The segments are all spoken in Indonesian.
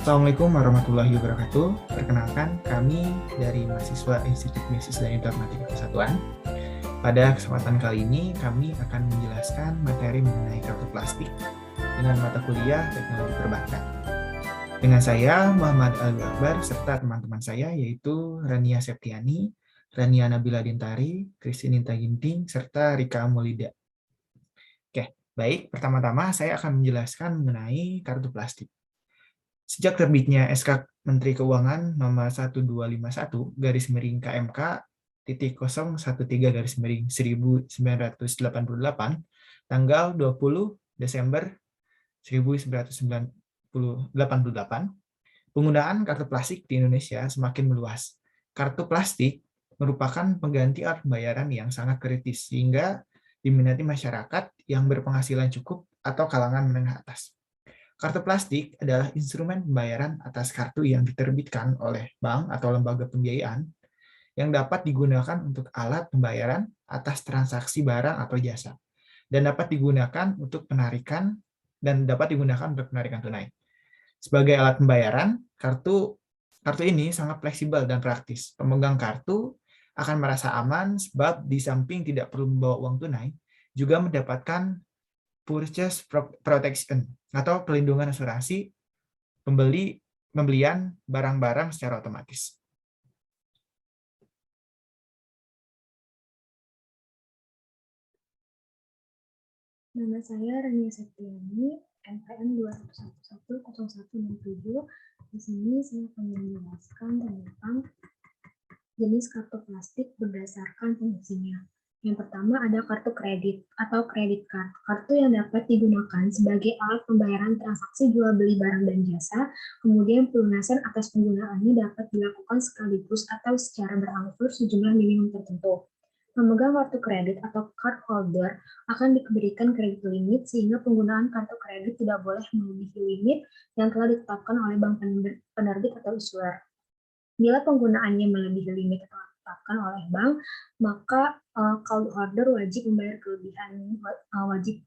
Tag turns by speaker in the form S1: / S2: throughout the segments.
S1: Assalamualaikum warahmatullahi wabarakatuh. Perkenalkan, kami dari mahasiswa Institut Bisnis dan Informatika Kesatuan. Pada kesempatan kali ini, kami akan menjelaskan materi mengenai kartu plastik dengan mata kuliah Teknologi Perbankan. Dengan saya, Muhammad Alwi Akbar, serta teman-teman saya, yaitu Rania Septiani, Rania Nabila Dintari, Christine Inta Ginting, serta Rika Maulida. Oke, baik. Pertama-tama, saya akan menjelaskan mengenai kartu plastik. Sejak terbitnya SK Menteri Keuangan nomor 1251 garis miring KMK titik 013 garis miring 1988 tanggal 20 Desember 1988, penggunaan kartu plastik di Indonesia semakin meluas. Kartu plastik merupakan pengganti alat pembayaran yang sangat kritis sehingga diminati masyarakat yang berpenghasilan cukup atau kalangan menengah atas. Kartu plastik adalah instrumen pembayaran atas kartu yang diterbitkan oleh bank atau lembaga pembiayaan yang dapat digunakan untuk alat pembayaran atas transaksi barang atau jasa dan dapat digunakan untuk penarikan tunai. Sebagai alat pembayaran, kartu ini sangat fleksibel dan praktis. Pemegang kartu akan merasa aman sebab di samping tidak perlu membawa uang tunai, juga mendapatkan purchase protection atau pelindungan asuransi pembelian barang-barang secara otomatis.
S2: Nama saya Rania Septiani, NPM 2110167. Di sini saya akan menjelaskan tentang jenis kartu plastik berdasarkan fungsinya. Yang pertama ada kartu kredit atau credit card. Kartu yang dapat digunakan sebagai alat pembayaran transaksi jual beli barang dan jasa, kemudian pelunasan atas penggunaannya dapat dilakukan sekaligus atau secara berangsur sejumlah minimum tertentu. Pemegang kartu kredit atau card holder akan diberikan kredit limit sehingga penggunaan kartu kredit tidak boleh melebihi limit yang telah ditetapkan oleh bank penerbit atau issuer. Bila penggunaannya melebihi limit yang telah ditetapkan oleh bank, maka card holder wajib membayar kelebihan wajib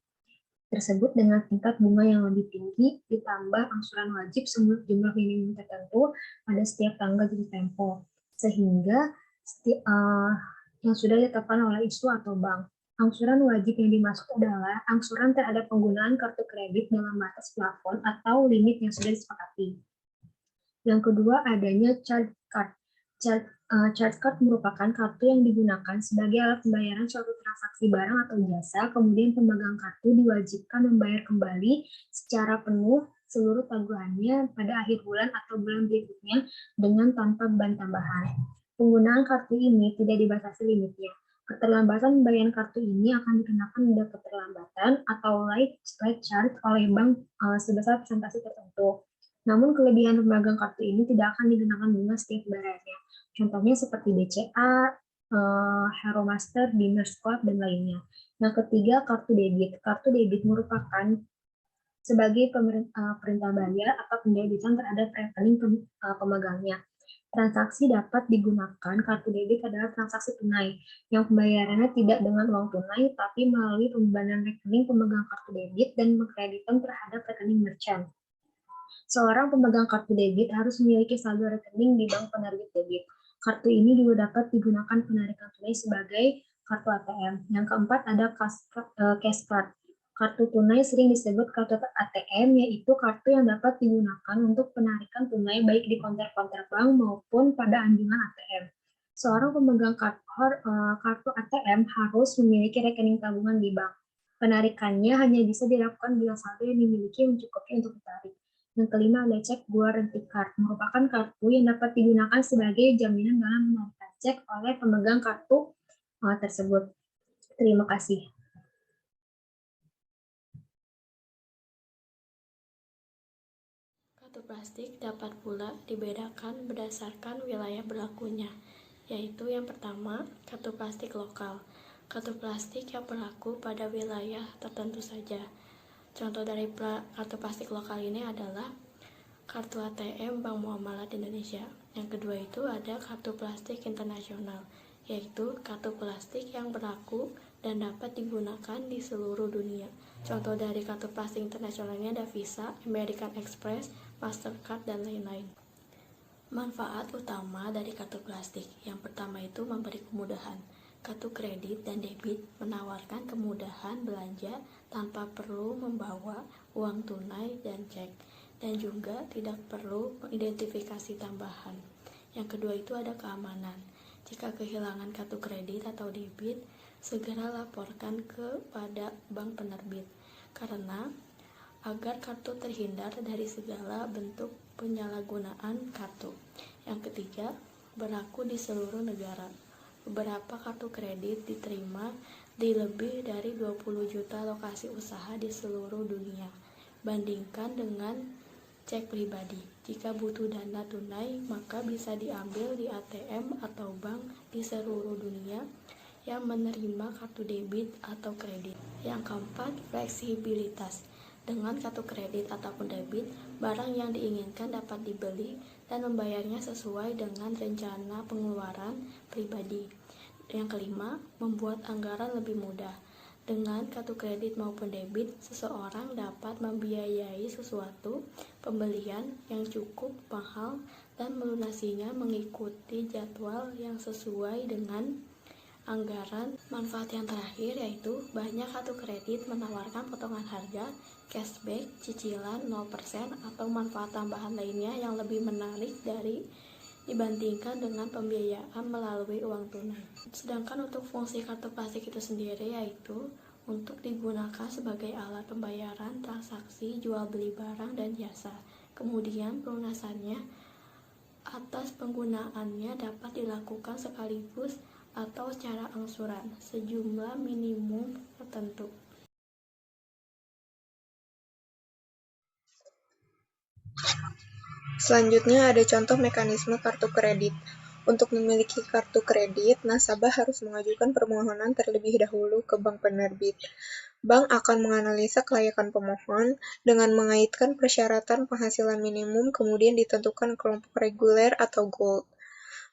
S2: tersebut dengan tingkat bunga yang lebih tinggi ditambah angsuran wajib jumlah minimum tertentu pada setiap tanggal jatuh tempo, sehingga yang sudah ditetapkan oleh ISU atau bank. Angsuran wajib yang dimaksud adalah angsuran terhadap penggunaan kartu kredit dalam batas plafon atau limit yang sudah disepakati. Yang kedua, adanya charge card. Charge card merupakan kartu yang digunakan sebagai alat pembayaran suatu transaksi barang atau jasa, kemudian pemegang kartu diwajibkan membayar kembali secara penuh seluruh tagihannya pada akhir bulan atau bulan berikutnya dengan tanpa beban tambahan. Penggunaan kartu ini tidak dibatasi limitnya. Keterlambatan pembayaran kartu ini akan dikenakan denda keterlambatan atau late charge oleh bank sebesar persentase tertentu. Namun kelebihan pemegang kartu ini tidak akan dikenakan bunga setiap bayarannya. Contohnya seperti BCA, Hero Master, Diners Club, dan lainnya. Yang ketiga, kartu debit. Kartu debit merupakan sebagai perintah bayar atau pendebitan terhadap rekening pemegangnya. Transaksi dapat digunakan kartu debit adalah transaksi tunai yang pembayarannya tidak dengan uang tunai tapi melalui pembebanan rekening pemegang kartu debit dan mengkreditkan terhadap rekening merchant. Seorang pemegang kartu debit harus memiliki saldo rekening di bank penerbit debit. Kartu ini juga dapat digunakan penarikan tunai sebagai kartu ATM. Yang keempat ada cash card. Kartu tunai sering disebut kartu ATM, yaitu kartu yang dapat digunakan untuk penarikan tunai baik di konter-konter bank maupun pada anjungan ATM. Seorang pemegang kartu ATM harus memiliki rekening tabungan di bank. Penarikannya hanya bisa dilakukan bila saldo yang dimiliki mencukupi untuk ditarik. Yang kelima ada cek guarantee card, merupakan kartu yang dapat digunakan sebagai jaminan dalam menarikan cek oleh pemegang kartu tersebut. Terima kasih.
S3: Kartu plastik dapat pula dibedakan berdasarkan wilayah berlakunya, yaitu yang pertama, kartu plastik lokal. Kartu plastik yang berlaku pada wilayah tertentu saja. Contoh dari kartu plastik lokal ini adalah kartu ATM Bank Muamalat Indonesia. Yang kedua itu ada kartu plastik internasional, yaitu kartu plastik yang berlaku dan dapat digunakan di seluruh dunia. Contoh dari kartu plastik internasional ini ada Visa, American Express, Mastercard, dan lain-lain. Manfaat utama dari kartu plastik. Yang pertama itu memberi kemudahan. Kartu kredit dan debit menawarkan kemudahan belanja tanpa perlu membawa uang tunai dan cek, dan juga tidak perlu identifikasi tambahan. Yang kedua itu ada keamanan. Jika kehilangan kartu kredit atau debit, segera laporkan kepada bank penerbit, karena agar kartu terhindar dari segala bentuk penyalahgunaan kartu. Yang ketiga, berlaku di seluruh negara. Beberapa kartu kredit diterima di lebih dari 20 juta lokasi usaha di seluruh dunia. Bandingkan dengan cek pribadi. Jika butuh dana tunai, maka bisa diambil di ATM atau bank di seluruh dunia yang menerima kartu debit atau kredit. Yang keempat, fleksibilitas. Dengan kartu kredit ataupun debit, barang yang diinginkan dapat dibeli dan membayarnya sesuai dengan rencana pengeluaran pribadi. Yang kelima, membuat anggaran lebih mudah. Dengan kartu kredit maupun debit, seseorang dapat membiayai sesuatu pembelian yang cukup mahal dan melunasinya mengikuti jadwal yang sesuai dengan anggaran. Manfaat yang terakhir yaitu banyak kartu kredit menawarkan potongan harga, cashback, cicilan 0%, atau manfaat tambahan lainnya yang lebih menarik dibandingkan dengan pembiayaan melalui uang tunai. Sedangkan untuk fungsi kartu plastik itu sendiri yaitu untuk digunakan sebagai alat pembayaran transaksi jual beli barang dan jasa. Kemudian pelunasannya atas penggunaannya dapat dilakukan sekaligus atau secara angsuran sejumlah minimum tertentu.
S4: Selanjutnya ada contoh mekanisme kartu kredit. Untuk memiliki kartu kredit, nasabah harus mengajukan permohonan terlebih dahulu ke bank penerbit. Bank akan menganalisa kelayakan pemohon dengan mengaitkan persyaratan penghasilan minimum, kemudian ditentukan kelompok reguler atau gold.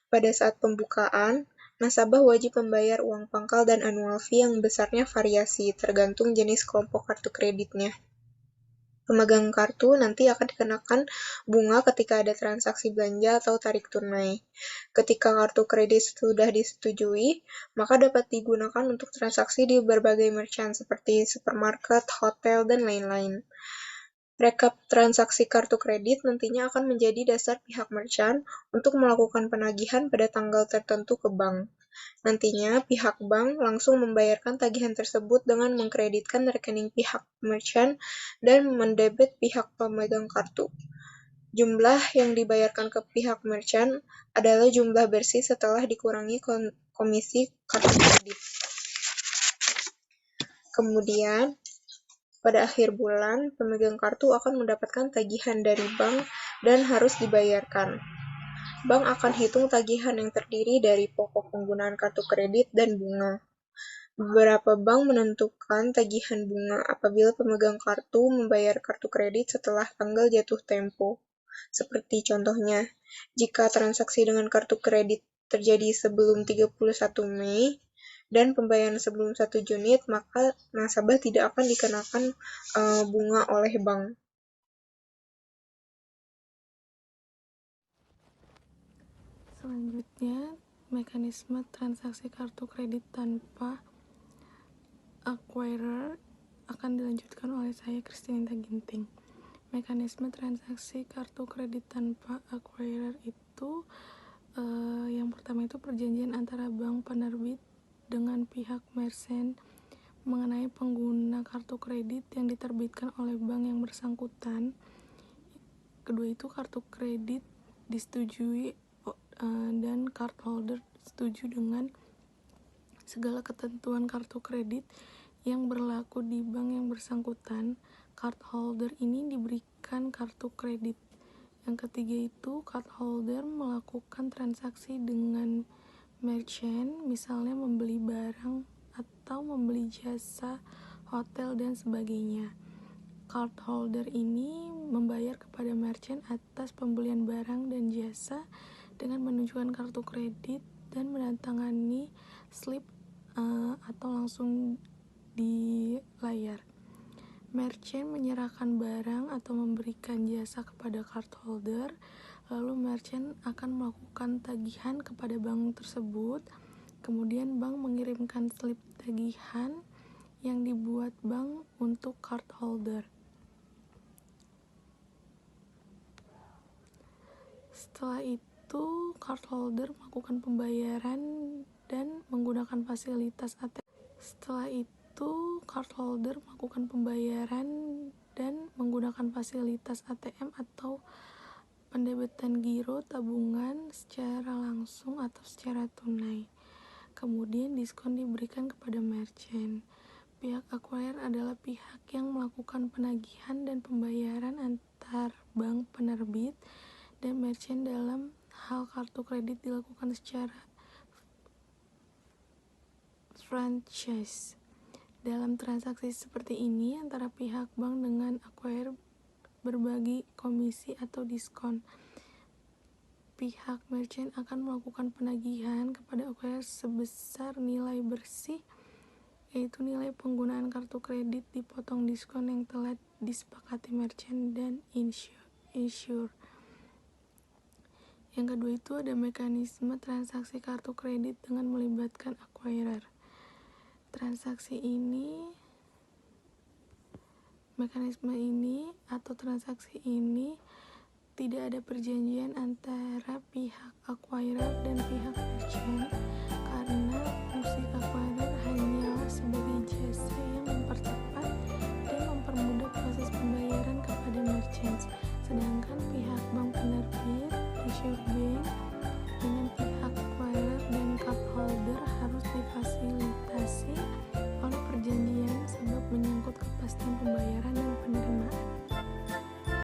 S4: Pada saat pembukaan, nasabah wajib membayar uang pangkal dan annual fee yang besarnya variasi, tergantung jenis kelompok kartu kreditnya. Pemegang kartu nanti akan dikenakan bunga ketika ada transaksi belanja atau tarik tunai. Ketika kartu kredit sudah disetujui, maka dapat digunakan untuk transaksi di berbagai merchant seperti supermarket, hotel, dan lain-lain. Rekap transaksi kartu kredit nantinya akan menjadi dasar pihak merchant untuk melakukan penagihan pada tanggal tertentu ke bank. Nantinya, pihak bank langsung membayarkan tagihan tersebut dengan mengkreditkan rekening pihak merchant dan mendebit pihak pemegang kartu. Jumlah yang dibayarkan ke pihak merchant adalah jumlah bersih setelah dikurangi komisi kartu kredit. Kemudian, pada akhir bulan, pemegang kartu akan mendapatkan tagihan dari bank dan harus dibayarkan. Bank akan hitung tagihan yang terdiri dari pokok penggunaan kartu kredit dan bunga. Beberapa bank menentukan tagihan bunga apabila pemegang kartu membayar kartu kredit setelah tanggal jatuh tempo. Seperti contohnya, jika transaksi dengan kartu kredit terjadi sebelum 31 Mei dan pembayaran sebelum 1 Juni, maka nasabah tidak akan dikenakan bunga oleh bank.
S5: Selanjutnya, mekanisme transaksi kartu kredit tanpa acquirer akan dilanjutkan oleh saya, Christine Ginting. Mekanisme transaksi kartu kredit tanpa acquirer itu yang pertama itu perjanjian antara bank penerbit dengan pihak merchant mengenai pengguna kartu kredit yang diterbitkan oleh bank yang bersangkutan. Kedua itu kartu kredit disetujui dan cardholder setuju dengan segala ketentuan kartu kredit yang berlaku di bank yang bersangkutan. Cardholder ini diberikan kartu kredit. Yang ketiga itu cardholder melakukan transaksi dengan merchant, misalnya membeli barang atau membeli jasa hotel dan sebagainya. Cardholder ini membayar kepada merchant atas pembelian barang dan jasa dengan menunjukkan kartu kredit dan menandatangani slip atau langsung di layar. Merchant menyerahkan barang atau memberikan jasa kepada cardholder, lalu merchant akan melakukan tagihan kepada bank tersebut. Kemudian bank mengirimkan slip tagihan yang dibuat bank untuk cardholder. Setelah itu, cardholder melakukan pembayaran dan menggunakan fasilitas ATM. Atau pendebetan giro tabungan secara langsung atau secara tunai. Kemudian diskon diberikan kepada merchant. Pihak acquirer adalah pihak yang melakukan penagihan dan pembayaran antar bank penerbit dan merchant. Dalam hal kartu kredit dilakukan secara franchise. Dalam transaksi seperti ini, antara pihak bank dengan acquirer berbagi komisi atau diskon. Pihak merchant akan melakukan penagihan kepada acquirer sebesar nilai bersih, yaitu nilai penggunaan kartu kredit dipotong diskon yang telah disepakati merchant dan insurer. Yang kedua itu ada mekanisme transaksi kartu kredit dengan melibatkan acquirer. Transaksi ini tidak ada perjanjian antara pihak acquirer dan pihak merchant, karena fungsi acquirer hanyalah sebagai jasa yang mempercepat dan mempermudah proses pembayaran kepada merchant, sedangkan pihak bank penerbit, insurer bank, dengan